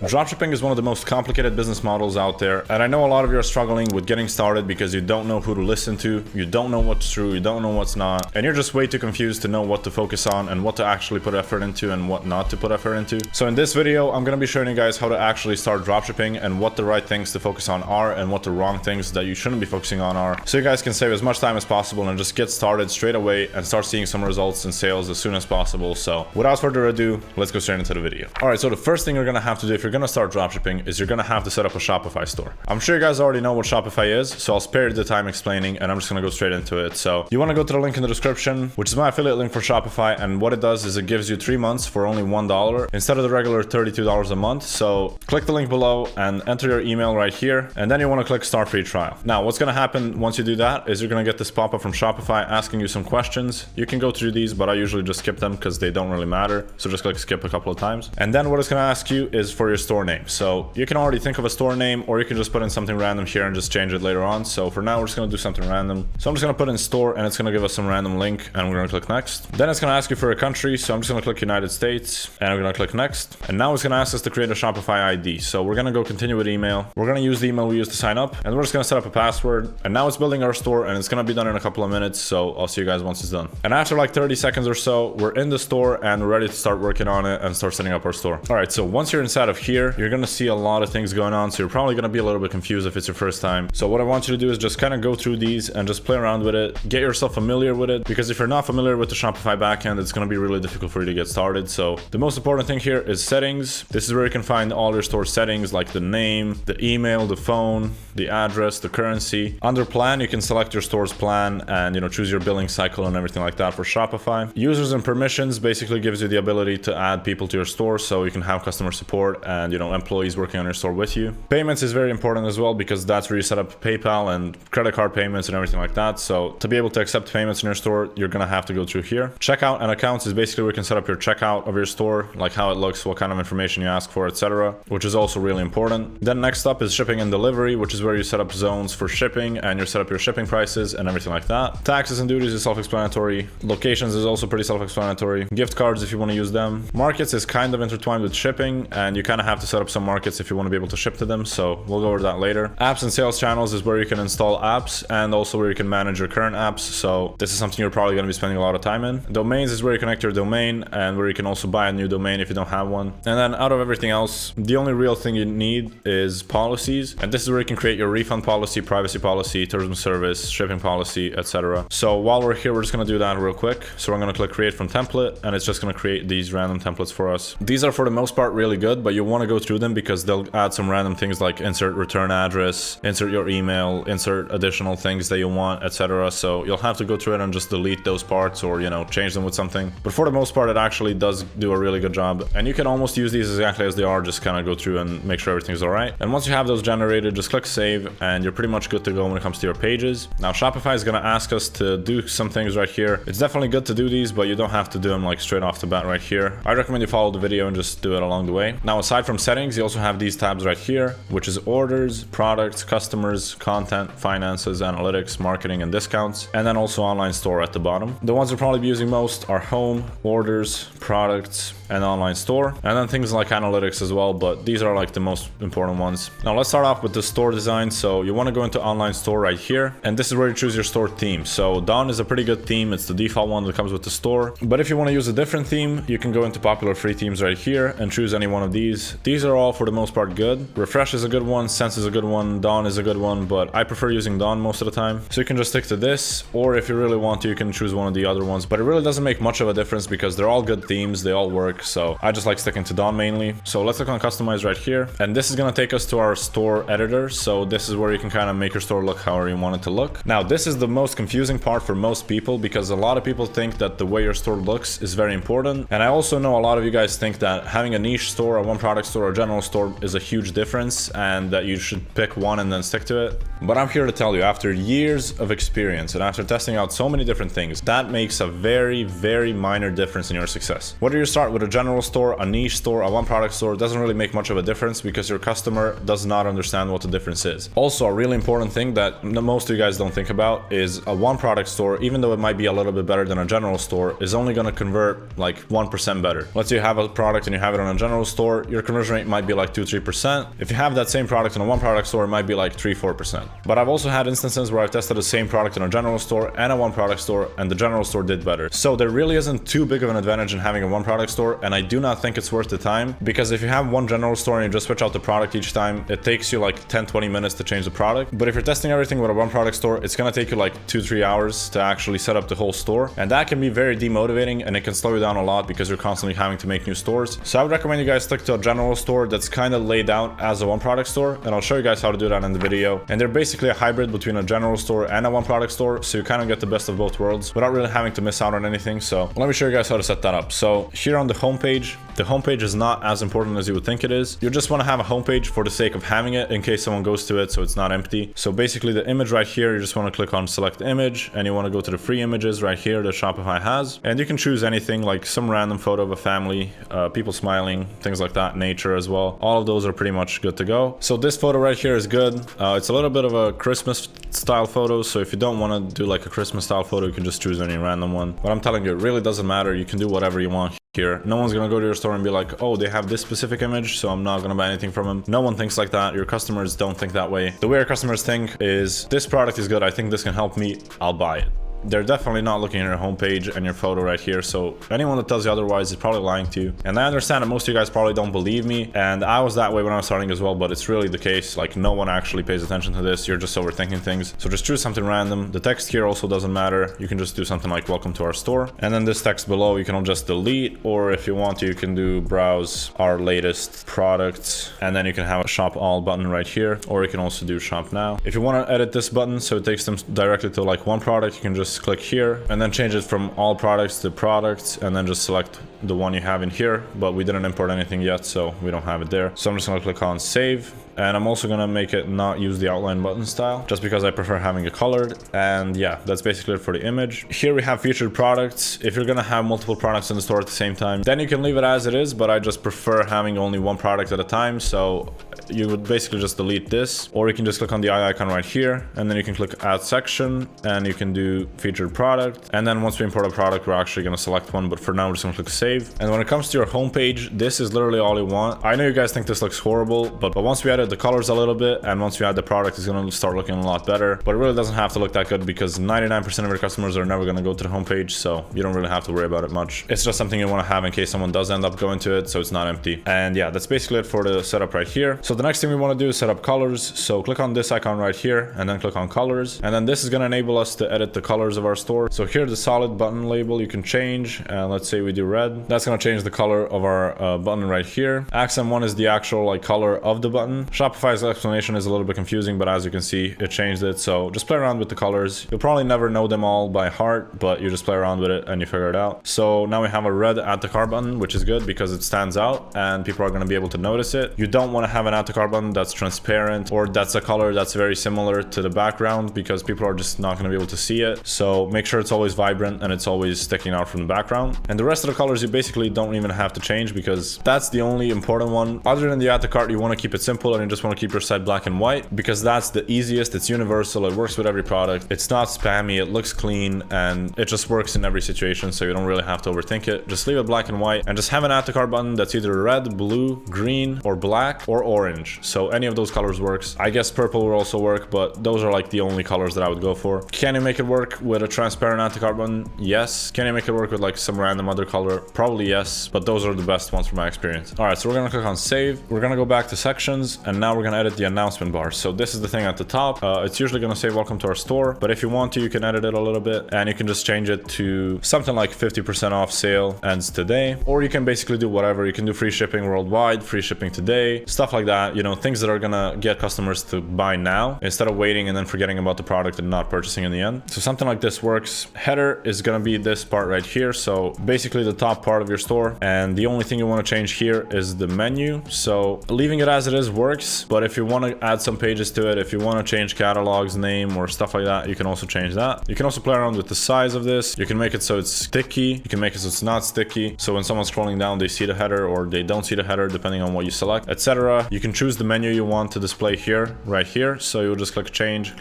Dropshipping is one of the most complicated business models out there, and I know a lot of you are struggling with getting started because you don't know who to listen to, you don't know what's true, you don't know what's not, and you're just way too confused to know what to focus on and what to actually put effort into and what not to put effort into. So in this video, I'm going to be showing you guys how to actually start dropshipping and what the right things to focus on are and what the wrong things that you shouldn't be focusing on are, so you guys can save as much time as possible and just get started straight away and start seeing some results in sales as soon as possible. So without further ado, let's go straight into the video. Alright, so the first thing you're going to have to do if you're going to start dropshipping is you're going to have to set up a Shopify store. I'm sure you guys already know what Shopify is, so I'll spare you the time explaining and I'm just going to go straight into it. So you want to go to the link in the description, which is my affiliate link for Shopify, and what it does is it gives you 3 months for only $1 instead of the regular $32 a month. So click the link below and enter your email right here, and then you want to click start free trial. Now what's going to happen once you do that is you're going to get this pop-up from Shopify asking you some questions. You can go through these, but I usually just skip them because they don't really matter, so just click skip a couple of times. And then what it's going to ask you is for your store name. So you can already think of a store name, or you can just put in something random here and just change it later on. So for now, we're just going to do something random. So I'm just going to put in store, and it's going to give us some random link, and we're going to click next. Then it's going to ask you for a country, so I'm just going to click United States, and we're going to click next. And now it's going to ask us to create a Shopify ID. So we're going to go continue with email. We're going to use the email we used to sign up, and we're just going to set up a password. And now it's building our store, and it's going to be done in a couple of minutes. So I'll see you guys once it's done. And after like 30 seconds or so, we're in the store and we're ready to start working on it and start setting up our store. All right, so once you're inside of here, you're going to see a lot of things going on. So you're probably going to be a little bit confused if it's your first time. So what I want you to do is just kind of go through these and just play around with it. Get yourself familiar with it, because if you're not familiar with the Shopify backend, it's going to be really difficult for you to get started. So the most important thing here is settings. This is where you can find all your store settings, like the name, the email, the phone, the address, the currency. Under plan, you can select your store's plan and, choose your billing cycle and everything like that for Shopify. Users and permissions basically gives you the ability to add people to your store, so you can have customer support and, employees working on your store with you. Payments is very important as well, because that's where you set up PayPal and credit card payments and everything like that. So to be able to accept payments in your store, you're going to have to go through here. Checkout and accounts is basically where you can set up your checkout of your store, like how it looks, what kind of information you ask for, etc., which is also really important. Then next up is shipping and delivery, which is where you set up zones for shipping and you set up your shipping prices and everything like that. Taxes and duties is self-explanatory. Locations is also pretty self-explanatory. Gift cards if you want to use them. Markets is kind of intertwined with shipping, and you kind of have to set up some markets if you want to be able to ship to them, so we'll go over that later. Apps and sales channels is where you can install apps and also where you can manage your current apps, so this is something you're probably going to be spending a lot of time in. Domains is where you connect your domain and where you can also buy a new domain if you don't have one. And then out of everything else, the only real thing you need is policies, and this is where you can create your refund policy, privacy policy, terms of service, shipping policy, etc. So while we're here, we're just going to do that real quick. So I'm going to click create from template, and it's just going to create these random templates for us. These are for the most part really good, but you want to go through them because they'll add some random things like insert return address, insert your email, insert additional things that you want, etc. So you'll have to go through it and just delete those parts, or change them with something. But for the most part, it actually does do a really good job, and you can almost use these exactly as they are. Just kind of go through and make sure everything's all right. And once you have those generated, just click save, and you're pretty much good to go when it comes to your pages. Now Shopify is going to ask us to do some things right here. It's definitely good to do these, but you don't have to do them like straight off the bat right here. I recommend you follow the video and just do it along the way. Now aside from settings, you also have these tabs right here, which is orders, products, customers, content, finances, analytics, marketing, and discounts, and then also online store at the bottom. The ones you'll probably be using most are home, orders, products, and online store, and then things like analytics as well, but these are like the most important ones. Now let's start off with the store design. So you want to go into online store right here, and this is where you choose your store theme. So Dawn is a pretty good theme. It's the default one that comes with the store, but if you want to use a different theme, you can go into popular free themes right here and choose any one of these. These are all for the most part good. Refresh is a good one, Sense is a good one, Dawn is a good one, but I prefer using Dawn most of the time. So you can just stick to this, or if you really want to, you can choose one of the other ones, but it really doesn't make much of a difference because they're all good themes, they all work. So I just like sticking to Dawn mainly. So let's click on customize right here, and this is going to take us to our store editor. So this is where you can kind of make your store look however you want it to look. Now this is the most confusing part for most people, because a lot of people think that the way your store looks is very important, and I also know a lot of you guys think that having a niche store, a one product store, or a general store is a huge difference, and that you should pick one and then stick to it. But I'm here to tell you, after years of experience and after testing out so many different things, that makes a very, very minor difference in your success. Whether you start with a general store, a niche store, a one product store, doesn't really make much of a difference because your customer does not understand what the difference is. Also, a really important thing that most of you guys don't think about is a one product store, even though it might be a little bit better than a general store, is only going to convert like 1% better. Let's say you have a product and you have it on a general store, your conversion rate might be like 2-3%. If you have that same product in a one product store, it might be like 3-4%. But I've also had instances where I've tested the same product in a general store and a one product store, and the general store did better. So there really isn't too big of an advantage in having a one product store, and I do not think it's worth the time, because if you have one general store and you just switch out the product each time, it takes you like 10-20 minutes to change the product. But if you're testing everything with a one product store, it's gonna take you like 2-3 hours to actually set up the whole store, and that can be very demotivating, and it can slow you down a lot because you're constantly having to make new stores. So I would recommend you guys stick to a general store that's kind of laid out as a one product store, and I'll show you guys how to do that in the video. And they're basically a hybrid between a general store and a one product store, so you kind of get the best of both worlds without really having to miss out on anything. So let me show you guys how to set that up. So here on the homepage is not as important as you would think it is. You just want to have a homepage for the sake of having it in case someone goes to it, so it's not empty. So basically the image right here, you just want to click on select image, and you want to go to the free images right here that Shopify has, and you can choose anything, like some random photo of a family, people smiling, things like that, nature as well. All of those are pretty much good to go. So this photo right here is good. It's a little bit of a Christmas style photo, so if you don't want to do like a Christmas style photo, you can just choose any random one. But I'm telling you, it really doesn't matter. You can do whatever you want here. No one's gonna go to your store and be like, oh, they have this specific image, so I'm not gonna buy anything from them. No one thinks like that. Your customers don't think that way. The way your customers think is, this product is good, I think this can help me, I'll buy it. They're definitely not looking at your homepage and your photo right here, so anyone that tells you otherwise is probably lying to you. And I understand that most of you guys probably don't believe me, and I was that way when I was starting as well, but it's really the case. Like, no one actually pays attention to this. You're just overthinking things. So just choose something random. The text here also doesn't matter. You can just do something like welcome to our store, and then this text below you can just delete, or if you want to, you can do browse our latest products, and then you can have a shop all button right here, or you can also do shop now. If you want to edit this button so it takes them directly to like one product, you can just click here and then change it from all products to products, and then just select the one you have in here. But we didn't import anything yet, so we don't have it there. So I'm just gonna click on save, and I'm also gonna make it not use the outline button style, just because I prefer having it colored. And yeah, that's basically it for the image. Here we have featured products. If you're gonna have multiple products in the store at the same time, then you can leave it as it is, but I just prefer having only one product at a time. So you would basically just delete this, or you can just click on the eye icon right here, and then you can click add section, and you can do featured product. And then once we import a product, we're actually gonna select one, but for now we're just gonna click save. And when it comes to your homepage, this is literally all you want. I know you guys think this looks horrible, but once we added the colors a little bit, and once we add the product, it's gonna start looking a lot better. But it really doesn't have to look that good, because 99% of your customers are never gonna go to the homepage, so you don't really have to worry about it much. It's just something you want to have in case someone does end up going to it, so it's not empty. And yeah, that's basically it for the setup right here. So the next thing we want to do is set up colors. So click on this icon right here, and then click on colors, and then this is gonna enable us to edit the colors of our store. So here, the solid button label you can change. Let's say we do red. That's gonna change the color of our button right here. Accent 1 is the actual like color of the button. Shopify's explanation is a little bit confusing, but as you can see, it changed it. So just play around with the colors. You'll probably never know them all by heart, but you just play around with it and you figure it out. So now we have a red add to cart button, which is good because it stands out and people are going to be able to notice it. You don't want to have an add to cart button that's transparent, or that's a color that's very similar to the background, because people are just not going to be able to see it. So make sure it's always vibrant and it's always sticking out from the background. And the rest of the colors you basically don't even have to change, because that's the only important one. Other than the add to cart, you want to keep it simple, and you just want to keep your site black and white, because that's the easiest. It's universal. It works with every product. It's not spammy. It looks clean, and it just works in every situation, so you don't really have to overthink it. Just leave it black and white, and just have an add to cart button that's either red, blue, green, or black, or orange. So any of those colors works. I guess purple will also work, but those are like the only colors that I would go for. Can you make it work with a transparent add to cart button? Yes. Can you make it work with like some random other color? Probably yes, but those are the best ones from my experience. All right, so we're gonna click on save. We're gonna go back to sections, and now we're gonna edit the announcement bar. So this is the thing at the top. It's usually gonna say welcome to our store, but if you want to, you can edit it a little bit, and you can just change it to something like 50% off sale ends today, or you can basically do whatever. You can do free shipping worldwide, free shipping today, stuff like that. You know, things that are gonna get customers to buy now instead of waiting and then forgetting about the product and not purchasing in the end. So something like this works. Header is gonna be this part right here. So basically the top part of your store, and the only thing you want to change here is the menu. So leaving it as it is works, but if you want to add some pages to it, if you want to change catalog's name or stuff like that, you can also change that. You can also play around with the size of this. You can make it so it's sticky. You can make it so it's not sticky, so when someone's scrolling down, they see the header or they don't see the header, depending on what you select, etc. You can choose the menu you want to display here, right here. So you'll just click change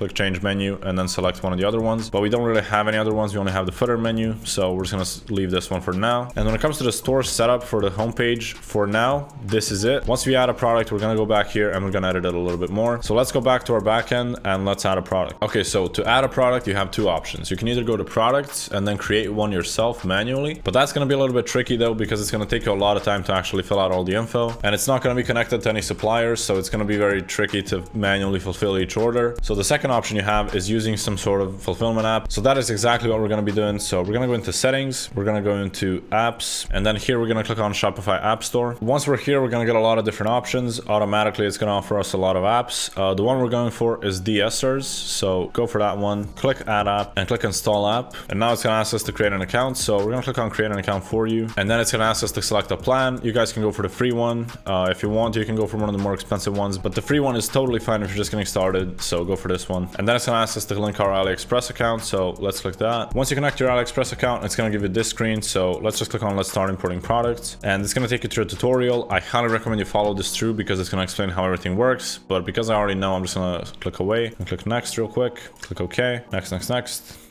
menu, and then select one of the other ones, but we don't don't really have any other ones. We only have the footer menu, so we're just gonna leave this one for now. And when it comes to the store setup for the homepage, for now, this is it. Once we add a product, we're gonna go back here and we're gonna edit it a little bit more. So let's go back to our backend and let's add a product. Okay, so to add a product, you have two options. You can either go to products and then create one yourself manually, but that's gonna be a little bit tricky though, because it's gonna take you a lot of time to actually fill out all the info, and it's not gonna be connected to any suppliers, so it's gonna be very tricky to manually fulfill each order. So the second option you have is using some sort of fulfillment app. So that is exactly what we're gonna be doing. So we're gonna go into settings, we're gonna go into apps, and then here we're gonna click on Shopify App Store. Once we're here, we're gonna get a lot of different options. Automatically, it's gonna offer us a lot of apps. The one we're going for is DSers, so go for that one. Click Add App and click Install App, and now it's gonna ask us to create an account. So we're gonna click on Create an Account for you, and then it's gonna ask us to select a plan. You guys can go for the free one. If you want, you can go for one of the more expensive ones, but the free one is totally fine if you're just getting started, so go for this one. And then it's gonna ask us to link our AliExpress account, so let's click that. Once you connect your AliExpress account, it's gonna give you this screen, so let's just click on Let's Start Importing Products, and it's gonna take you through a tutorial. I highly recommend you follow this through because it's gonna explain how everything works, but because I already know, I'm just gonna click away and click next real quick, click OK, next,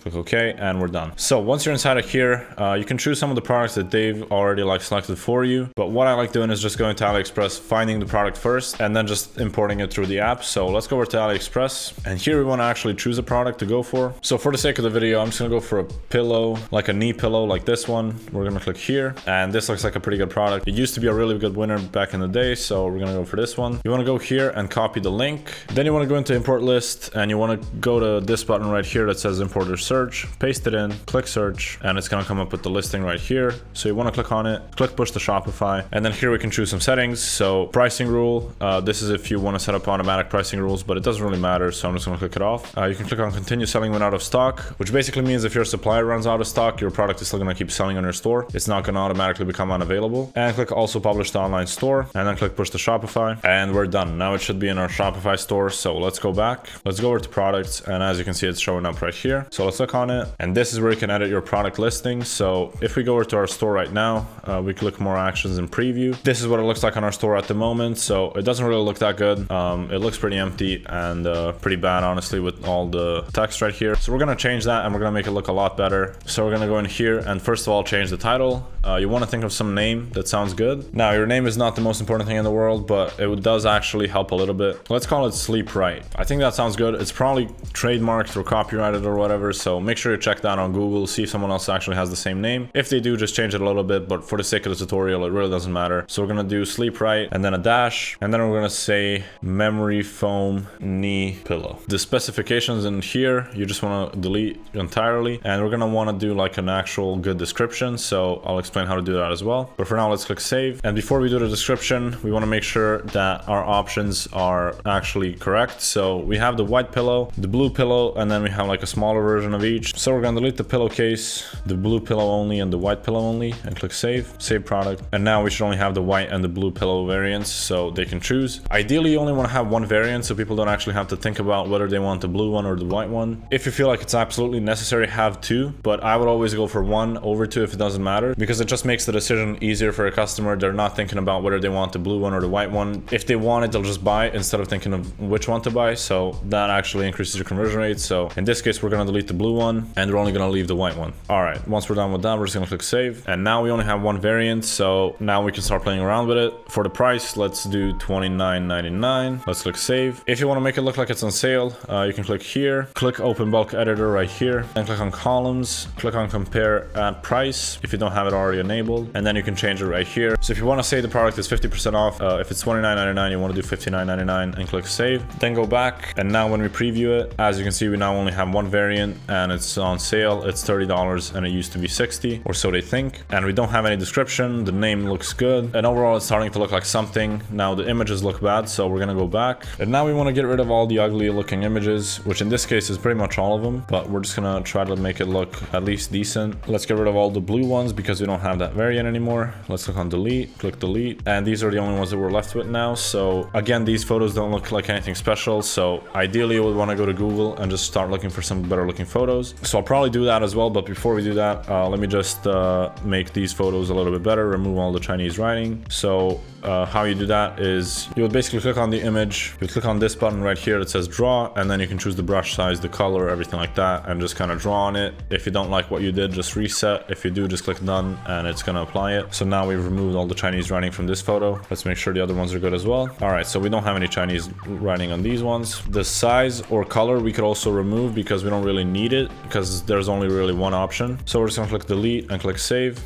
click OK, and we're done. So once you're inside of here, you can choose some of the products that they've already like selected for you, but what I like doing is just going to AliExpress, finding the product first, and then just importing it through the app. So let's go over to AliExpress, and here we want to actually choose a product to go for. So for the sake of the video, I'm just gonna go for a pillow, like a knee pillow like this one. We're gonna click here, and this looks like a pretty good product. It used to be a really good winner back in the day, so we're gonna go for this one. You want to go here and copy the link, then you want to go into import list, and you want to go to this button right here that says import or search, paste it in, click search, and it's gonna come up with the listing right here. So you want to click on it, click push to Shopify, and then here we can choose some settings. So pricing rule, this is if you want to set up automatic pricing rules, but it doesn't really matter, so I'm just gonna click it off. You can click on continue selling when out of stock, which basically means if your supplier runs out of stock, your product is still gonna keep selling on your store. It's not gonna automatically become unavailable. And click also publish to online store, and then click push to Shopify, and we're done. Now it should be in our Shopify store. So let's go back, let's go over to products, and as you can see, it's showing up right here. So let's click on it, and this is where you can edit your product listing. So if we go over to our store right now, we click more actions and preview. This is what it looks like on our store at the moment. So it doesn't really look that good. It looks pretty empty and pretty bad, honestly, with all the text right here. So we're gonna change that, and we're gonna make it look a lot better. So we're gonna go in here and first of all change the title. You want to think of some name that sounds good. Now your name is not the most important thing in the world, but it does actually help a little bit. Let's call it Sleep Right. I think that sounds good. It's probably trademarked or copyrighted or whatever, so make sure you check that on Google, see if someone else actually has the same name. If they do, just change it a little bit, but for the sake of the tutorial, it really doesn't matter. So we're gonna do Sleep Right, and then a dash, and then we're gonna say memory foam knee pillow. The specifications in here, you just want to delete entirely, and we're gonna want to do like an actual good description, so I'll explain how to do that as well. But for now, let's click save. And before we do the description, we want to make sure that our options are actually correct. So we have the white pillow, the blue pillow, and then we have like a smaller version of each. So we're gonna delete the pillowcase, the blue pillow only, and the white pillow only, and click save product. And now we should only have the white and the blue pillow variants, so they can choose. Ideally, you only want to have one variant, so people don't actually have to think about whether they want the blue one or the white one. If you feel like it's absolutely necessary, have two, but I would always go for one over two if it doesn't matter, because it just makes the decision easier for a customer. They're not thinking about whether they want the blue one or the white one. If they want it, they'll just buy it instead of thinking of which one to buy, so that actually increases your conversion rate. So in this case, we're gonna delete the blue one, and we're only gonna leave the white one. All right, once we're done with that, we're just gonna click save, and now we only have one variant, so now we can start playing around with it. For the price, let's do $29.99. Let's click save. If you want to make it look like it's on sale, you can click here, click open bulk editor right here, and click on columns, click on compare at price if you don't have it already enabled, and then you can change it right here. So if you want to say the product is 50% off, if it's $29.99, you want to do $59.99 and click save. Then go back, and now when we preview it, as you can see, we now only have one variant, and it's on sale. It's $30, and it used to be $60, or so they think. And we don't have any description. The name looks good, and overall it's starting to look like something. Now the images look bad, so we're gonna go back, and now we want to get rid of all the ugly looking images, which in this case is pretty much all of them, but we're just gonna try to make it look at least decent. Let's get rid of all the blue ones because we don't have that variant anymore. Let's click on delete, click delete, and these are the only ones that we're left with now. So again, these photos don't look like anything special, so ideally you would want to go to Google and just start looking for some better looking photos. photos. So I'll probably do that as well. But before we do that, let me just make these photos a little bit better, remove all the Chinese writing. So how you do that is you would basically click on the image, you click on this button right here that says draw, and then you can choose the brush size, the color, everything like that, and just kind of draw on it. If you don't like what you did, just reset. If you do, just click done and it's going to apply it. So now we've removed all the Chinese writing from this photo. Let's make sure the other ones are good as well. All right, so we don't have any Chinese writing on these ones. The size or color we could also remove because we don't really need it, because there's only really one option. So we're just gonna click delete and click save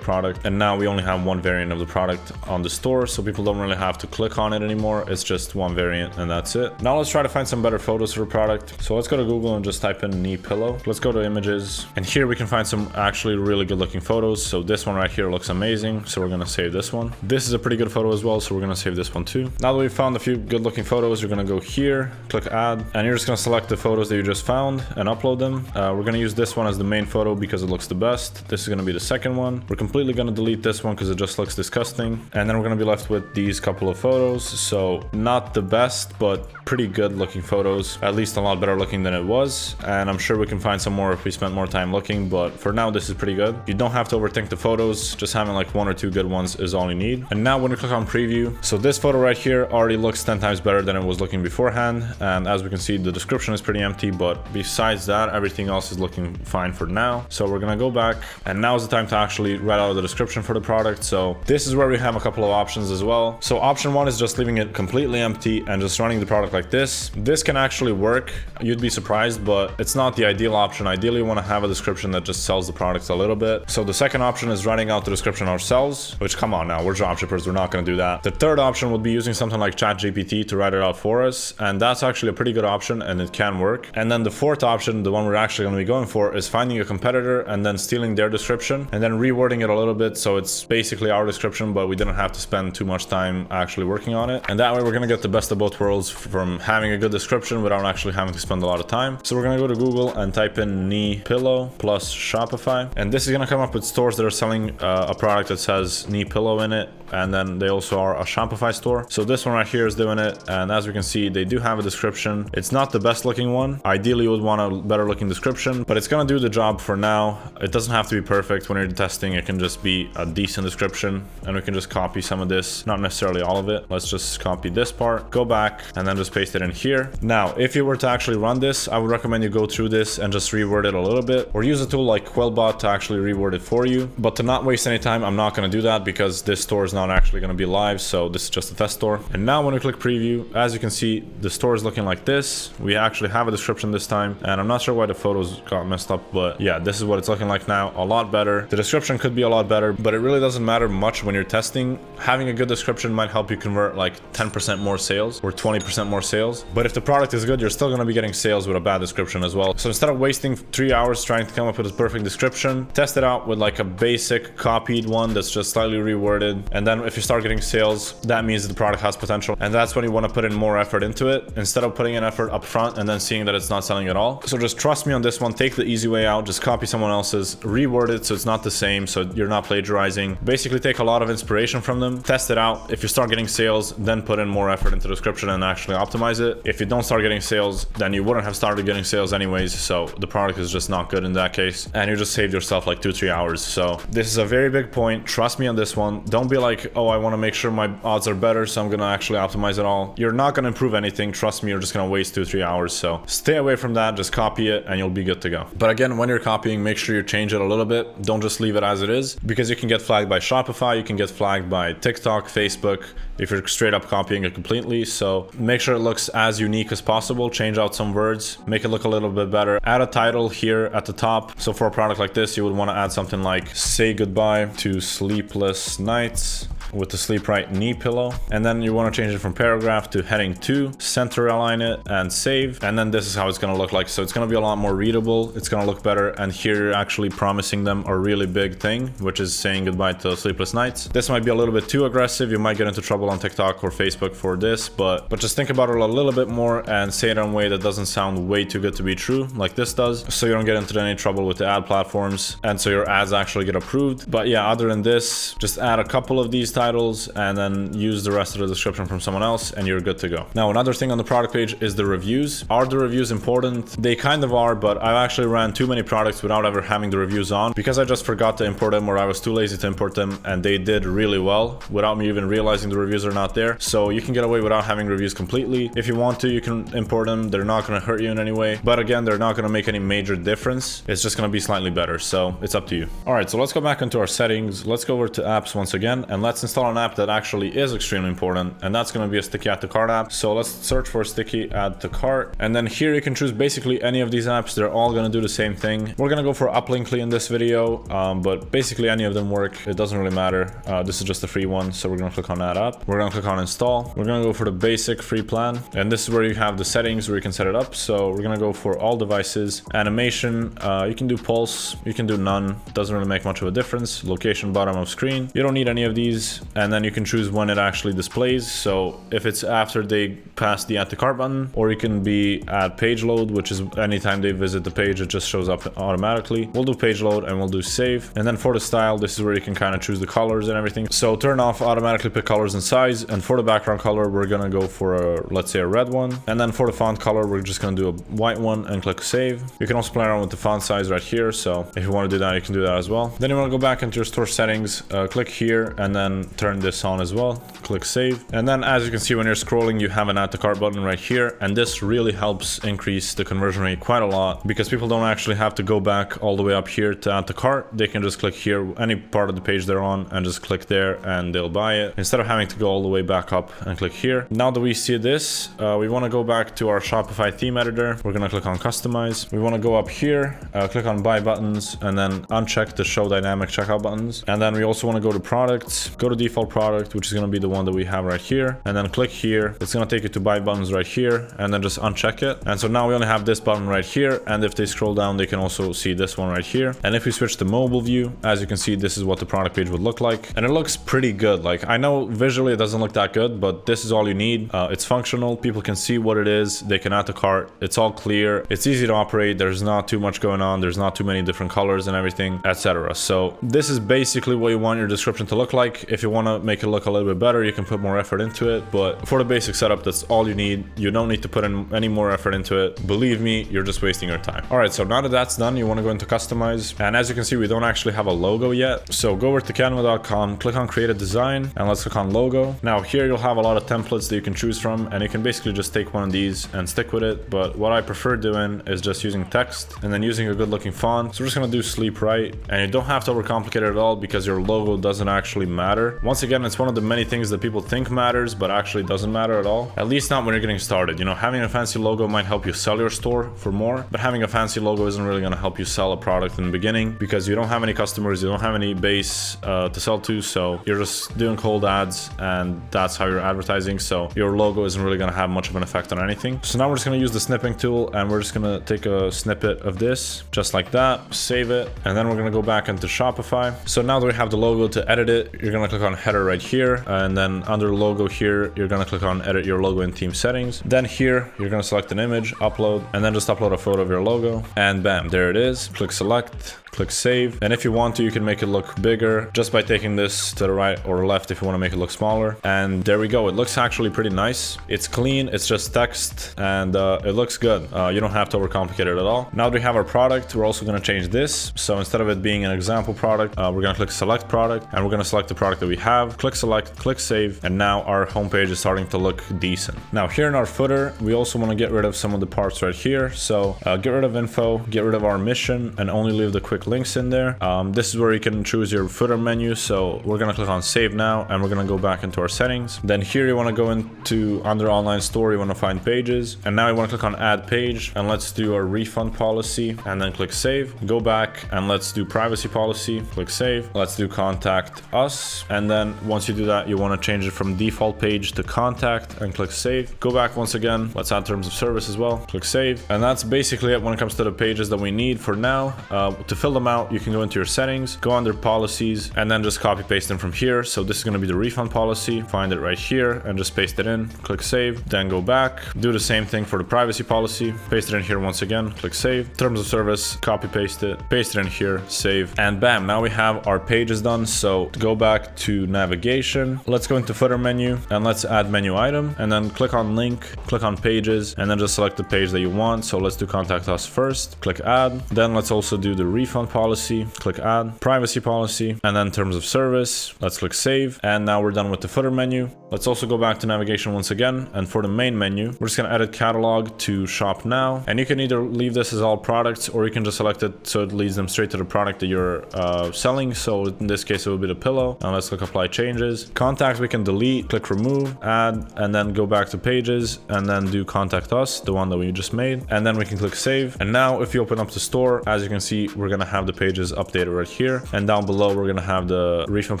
product. And now we only have one variant of the product on the store, so people don't really have to click on it anymore. It's just one variant and that's it. Now let's try to find some better photos for the product. So let's go to Google and just type in knee pillow. Let's go to images, and here we can find some actually really good looking photos. So this one right here looks amazing, so we're gonna save this one. This is a pretty good photo as well, so we're gonna save this one too. Now that we've found a few good looking photos, you're gonna go here, click add, and you're just gonna select the photos that you just found and upload them. We're gonna use this one as the main photo because it looks the best. This is gonna be the second one. We're completely gonna delete this one because it just looks disgusting. And then we're gonna be left with these couple of photos. So not the best, but pretty good looking photos, at least a lot better looking than it was. And I'm sure we can find some more if we spend more time looking, but for now this is pretty good. You don't have to overthink the photos, just having like one or two good ones is all you need. And now when you click on preview, so this photo right here already looks 10 times better than it was looking beforehand. And as we can see, the description is pretty empty, but besides that, everything else is looking fine for now. So we're gonna go back, and now is the time to actually write out the description for the product. So this is where we have a couple of options as well. So option one is just leaving it completely empty and just running the product like this. This can actually work, you'd be surprised, but it's not the ideal option. Ideally, you want to have a description that just sells the products a little bit. So the second option is writing out the description ourselves, which, come on now, we're dropshippers, we're not going to do that. The third option would be using something like ChatGPT to write it out for us, and that's actually a pretty good option and it can work. And then the fourth option, the one we're actually going to be going for, is finding a competitor and then stealing their description and then rewording it a little bit so it's basically our description, but we didn't have to spend too much time actually working on it. And that way we're going to get the best of both worlds from having a good description without actually having to spend a lot of time. So we're going to go to Google and type in knee pillow plus Shopify, and this is going to come up with stores that are selling a product that says knee pillow in it, and then they also are a Shopify store. So this one right here is doing it, and as we can see, they do have a description. It's not the best looking one. Ideally you would want a better looking description, but it's going to do the job for now. It doesn't have to be perfect. When you're testing, it can just be a decent description, and we can just copy some of this, not necessarily all of it. Let's just copy this part, go back, and then just paste it in here. Now if you were to actually run this, I would recommend you go through this and just reword it a little bit, or use a tool like Quillbot to actually reword it for you. But to not waste any time, I'm not going to do that because this store is not actually going to be live, so this is just a test store. And now when we click preview, as you can see, the store is looking like this. We actually have a description this time, and I'm not sure why the photos got messed up, but yeah, this is what it's looking like now. A lot better. The description could be a lot better, but it really doesn't matter much when you're testing. Having a good description might help you convert like 10% more sales or 20% more sales, but if the product is good, you're still going to be getting sales with a bad description as well. So instead of wasting 3 hours trying to come up with a perfect description, test it out with like a basic copied one that's just slightly reworded, and then if you start getting sales, that means the product has potential, and that's when you want to put in more effort into it instead of putting in effort up front and then seeing that it's not selling at all. So just trust me on this one. Take the easy way out. Just copy someone else's, reword it so it's not the same, so you're not plagiarizing. Basically take a lot of inspiration from them, test it out. If you start getting sales, then put in more effort into the description and actually optimize it. If you don't start getting sales, then you wouldn't have started getting sales anyways, so the product is just not good in that case, and you just saved yourself like 2-3 hours. So this is a very big point. Trust me on this one. Don't be like, oh, I want to make sure my odds are better, so I'm gonna actually optimize it all. You're not gonna improve anything. Trust me, you're just gonna waste 2-3 hours. So stay away from that. Just copy it and you'll be good to go. But again, when you're copying, make sure you change it a little bit. Don't just leave it as it is, because you can get flagged by Shopify, you can get flagged by TikTok, Facebook, if you're straight up copying it completely. So make sure it looks as unique as possible. Change out some words, make it look a little bit better. Add a title here at the top. So for a product like this, you would want to add something like "Say goodbye to sleepless nights with the sleep right knee pillow," and then you want to change it from paragraph to heading 2, center align it and save, and then this is how it's going to look like. So it's going to be a lot more readable, it's going to look better, and here you're actually promising them a really big thing, which is saying goodbye to sleepless nights. This might be a little bit too aggressive. You might get into trouble on TikTok or Facebook for this, but just think about it a little bit more and say it in a way that doesn't sound way too good to be true like this does, so you don't get into any trouble with the ad platforms and so your ads actually get approved. But yeah, other than this, just add a couple of these titles and then use the rest of the description from someone else and you're good to go. Now, another thing on the product page is the reviews. Are the reviews important? They kind of are, but I actually ran too many products without ever having the reviews on because I just forgot to import them or I was too lazy to import them, and they did really well without me even realizing the reviews are not there. So you can get away without having reviews completely. If you want to, you can import them. They're not going to hurt you in any way, but again, they're not going to make any major difference. It's just going to be slightly better, so it's up to you. All right, so let's go back into our settings. Let's go over to apps once again, and let's install an app that actually is extremely important, and that's going to be a sticky add to cart app. So let's search for sticky add to cart, and then here you can choose basically any of these apps. They're all going to do the same thing. We're going to go for Uplinkly in this video, but basically any of them work. It doesn't really matter. This is just a free one, so we're going to click on add app. We're going to click on install. We're going to go for the basic free plan, and this is where you have the settings where you can set it up. So we're going to go for all devices, animation. You can do pulse, you can do none. Doesn't really make much of a difference. Location, bottom of screen. You don't need any of these, and then you can choose when it actually displays. So if it's after they pass the add to cart button, or you can be at page load, which is anytime they visit the page, it just shows up automatically. We'll do page load and we'll do save. And then for the style, this is where you can kind of choose the colors and everything. So turn off automatically pick colors and size. And for the background color, we're going to go for a, let's say, a red one. And then for the font color, we're just going to do a white one and click save. You can also play around with the font size right here. So if you want to do that, you can do that as well. Then you want to go back into your store settings, click here and then turn this on as well. Click save. And then as you can see, when you're scrolling, you have an add to cart button right here. And this really helps increase the conversion rate quite a lot because people don't actually have to go back all the way up here to add to cart. They can just click here, any part of the page they're on, and just click there and they'll buy it instead of having to go all the way back up and click here. Now that we see this, we want to go back to our Shopify theme editor. We're going to click on customize. We want to go up here, click on buy buttons, and then uncheck the show dynamic checkout buttons. And then we also want to go to products, go to default product, which is going to be the one that we have right here, and then click here. It's going to take you to buy buttons right here, and then just uncheck it. And so now we only have this button right here, and if they scroll down, they can also see this one right here. And if we switch to mobile view, as you can see, this is what the product page would look like, and it looks pretty good. Like, I know visually it doesn't look that good, but this is all you need. It's functional, people can see what it is, they can add to cart, it's all clear, it's easy to operate, there's not too much going on, there's not too many different colors and everything, etc. So this is basically what you want your description to look like. If you want to make it look a little bit better, you can put more effort into it, but for the basic setup, that's all you need. You don't need to put in any more effort into it. Believe me, you're just wasting your time. All right, so now that that's done, you want to go into customize, and as you can see, we don't actually have a logo yet. So go over to canva.com, click on create a design, and let's click on logo. Now here you'll have a lot of templates that you can choose from, and you can basically just take one of these and stick with it. But what I prefer doing is just using text and then using a good looking font. So we're just gonna do sleep right, and you don't have to overcomplicate it at all because your logo doesn't actually matter. Once again, it's one of the many things that people think matters but actually doesn't matter at all, at least not when you're getting started. You know, having a fancy logo might help you sell your store for more, but having a fancy logo isn't really going to help you sell a product in the beginning because you don't have any customers, you don't have any base to sell to, so you're just doing cold ads and that's how you're advertising. So your logo isn't really going to have much of an effect on anything. So now we're just going to use the snipping tool, and we're just going to take a snippet of this just like that, save it, and then we're going to go back into Shopify. So now that we have the logo, to edit it, you're going to click on header right here, and then under logo here, you're going to click on edit your logo in theme settings. Then here, you're going to select an image, upload, and then just upload a photo of your logo, and bam, there it is. Click select, click save, and if you want to, you can make it look bigger just by taking this to the right or left if you want to make it look smaller. And there we go. It looks actually pretty nice. It's clean, it's just text, and it looks good. You don't have to overcomplicate it at all. Now that we have our product, we're also going to change this. So instead of it being an example product, we're going to click select product, and we're going to select the product that we have. Click select, click save, and now our homepage is starting to look decent. Now here in our footer, we also want to get rid of some of the parts right here. So get rid of info, get rid of our mission, and only leave the quick links in there. This is where you can choose your footer menu. So we're going to click on save now, and we're going to go back into our settings. Then here you want to go into under online store, you want to find pages, and now you want to click on add page, and let's do a refund policy, and then click save. Go back and let's do privacy policy, click save. Let's do contact us, and then once you do that, you want to change it from default page to contact and click save. Go back once again, let's add terms of service as well, click save. And that's basically it when it comes to the pages that we need for now. To fill them out, you can go into your settings, go under policies, and then just copy paste them from here. So this is going to be the refund policy, find it right here and just paste it in, click save, then go back, do the same thing for the privacy policy, paste it in here once again, click save, terms of service, copy paste it in here, save, and bam, now we have our pages done. So go back to navigation. Let's go into footer menu and let's add menu item, and then click on link, click on pages, and then just select the page that you want. So let's do contact us first, click add. Then let's also do the refund policy, click add, privacy policy, and then terms of service. Let's click save. And now we're done with the footer menu. Let's also go back to navigation once again. And for the main menu, we're just going to edit catalog to shop now. And you can either leave this as all products, or you can just select it so it leads them straight to the product that you're selling. So in this case, it will be the pillow. And let's click apply changes. Contacts we can delete, click remove, add, and then go back to pages and then do contact us, the one that we just made. And then we can click save. And now if you open up the store, as you can see, we're going to have the pages updated right here. And down below, we're going to have the refund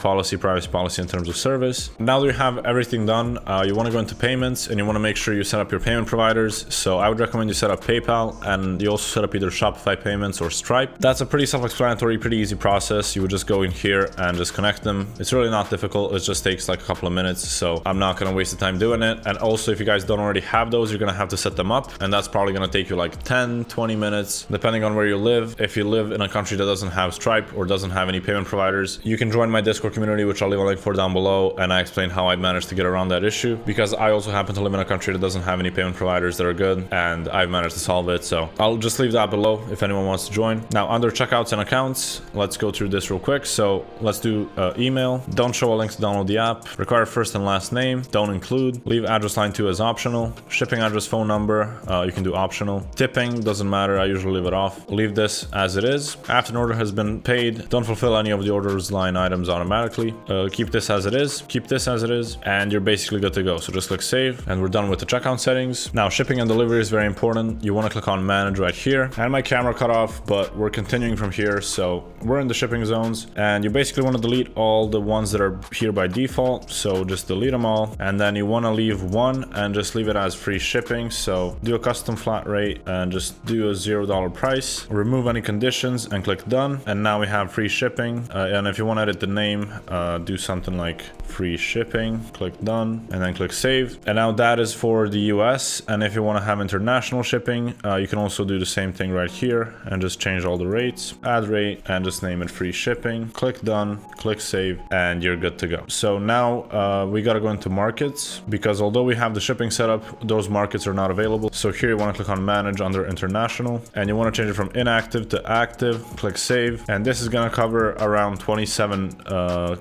policy, privacy policy, and terms of service. Now that you have everything done, you want to go into payments and you want to make sure you set up your payment providers. So I would recommend you set up PayPal, and you also set up either Shopify payments or Stripe. That's a pretty self-explanatory, pretty easy process. You would just go in here and just connect them. It's really not difficult. It just takes like a couple of minutes. So I'm not going to waste the time doing it. And also, if you guys don't already have those, you're going to have to set them up. And that's probably going to take you like 10, 20 minutes, depending on where you live. If you live in a country that doesn't have Stripe or doesn't have any payment providers, you can join my Discord community, which I'll leave a link for down below. And I explain how I managed to get around that issue, because I also happen to live in a country that doesn't have any payment providers that are good, and I've managed to solve it. So I'll just leave that below if anyone wants to join. Now under checkouts and accounts, let's go through this real quick. So let's do email. Don't show a link to download the app. Require first and last name. Don't include. Leave address line 2 as optional. Shipping address, phone number, you can do optional. Tipping doesn't matter. I usually leave it off. Leave this as it is. After an order has been paid, don't fulfill any of the orders line items automatically. Keep this as it is. Keep this as it is, and you're basically good to go. So just click save, and we're done with the checkout settings. Now shipping and delivery is very important. You want to click on manage right here. And my camera cut off, but we're continuing from here. So we're in the shipping zones, and you basically want to delete all the ones that are here by default. So just delete them all, and then you want to leave one and just leave it as free shipping. So do a custom flat rate and just do a $0 price. Remove any conditions and click done. And now we have free shipping. And if you want to edit the name, do something like free shipping, click done, and then click save. And now that is for the US. And if you want to have international shipping, you can also do the same thing right here and just change all the rates, add rate, and just name it free shipping. Click done, click save, and you're good to go. So now we got to go into markets, because although we have the shipping set up, those markets are not available. So here you want to click on manage under international, and you want to change it from inactive to active. Click save, and this is going to cover around 27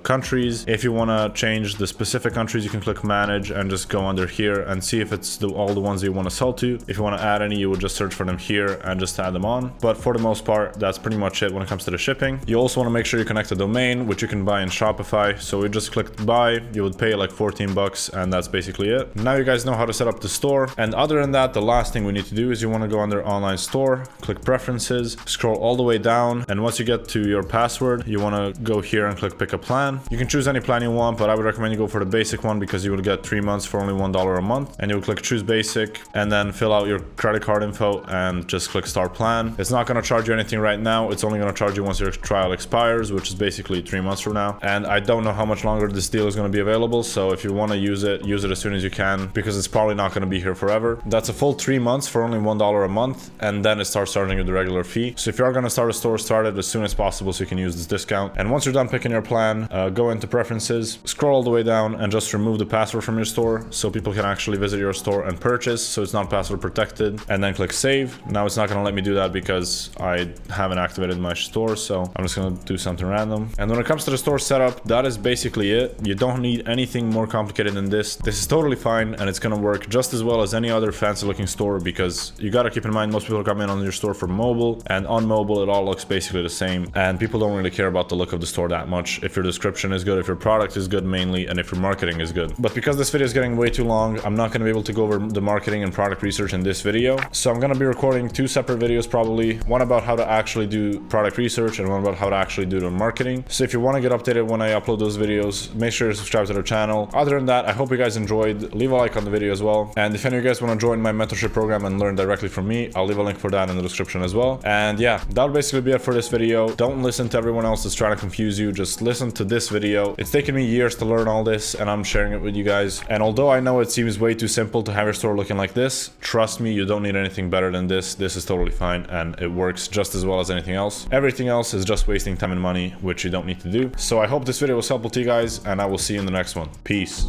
countries. If you want to change the specific countries, you can click manage and just go under here and see if it's all the ones that you want to sell to. If you want to add any, you would just search for them here and just add them on. But for the most part, that's pretty much it when it comes to the shipping. You also want to make sure you connect a domain, which you can buy in Shopify. So we just clicked buy, you would pay like 14 bucks, and that's basically it. Now you guys know how to set up the store. And other than that, the last thing we need to do is you want to go under online store, click preferences, scroll all the way down, and once you get to your password, you want to go here and click pick a plan. You can choose any plan you want, but I would recommend you go for the basic one, because you will get 3 months for only $1 a month. And you will click choose basic, and then fill out your credit card info and just click start plan. It's not going to charge you anything right now. It's only going to charge you once your trial expires, which is basically 3 months from now. And I don't know how much longer this deal is going to be available. So if you want to use it as soon as you can, because it's probably not going to be here forever. That's a full 3 months for only $1 a month, and then it starts charging you the regular fee. So if you are going to start a store, start it as soon as possible so you can use this discount. And once you're done picking your plan, go into preferences, scroll all the way down, and just remove the password from your store so people can actually visit your store and purchase, so it's not password protected. And then click save. Now it's not going to let me do that because I haven't activated my store, so I'm just going to do something random. And when it comes to the store setup, that is basically it. You don't need anything more complicated than this. This is totally fine, and it's going to work just as well as any other fancy looking store, because you got to keep in mind most people come in on your store for mobile, and on mobile it all looks basically the same, and people don't really care about the look of the store that much. If your description is good, if your product is good mainly, and if your marketing is good. But because this video is getting way too long, I'm not going to be able to go over the marketing and product research in this video, so I'm going to be recording 2 separate videos probably, one about how to actually do product research and one about how to actually do the marketing. So if you want to get updated when I upload those videos, make sure to subscribe to the channel. Other than that, I hope you guys enjoyed. Leave a like on the video as well, and if any of you guys want to join my mentorship program and learn directly from me, I'll leave a link for that in the description as well. And yeah, that'll basically be it for this video. Don't listen to everyone else that's trying to confuse you. Just listen to this video. It's taken me years to learn all this, and I'm sharing it with you guys. And although I know it seems way too simple to have your store looking like this, trust me, you don't need anything better than this. This is totally fine, and it works just as well as anything else. Everything else is just wasting time and money, which you don't need to do. So I hope this video was helpful to you guys, and I will see you in the next one. Peace.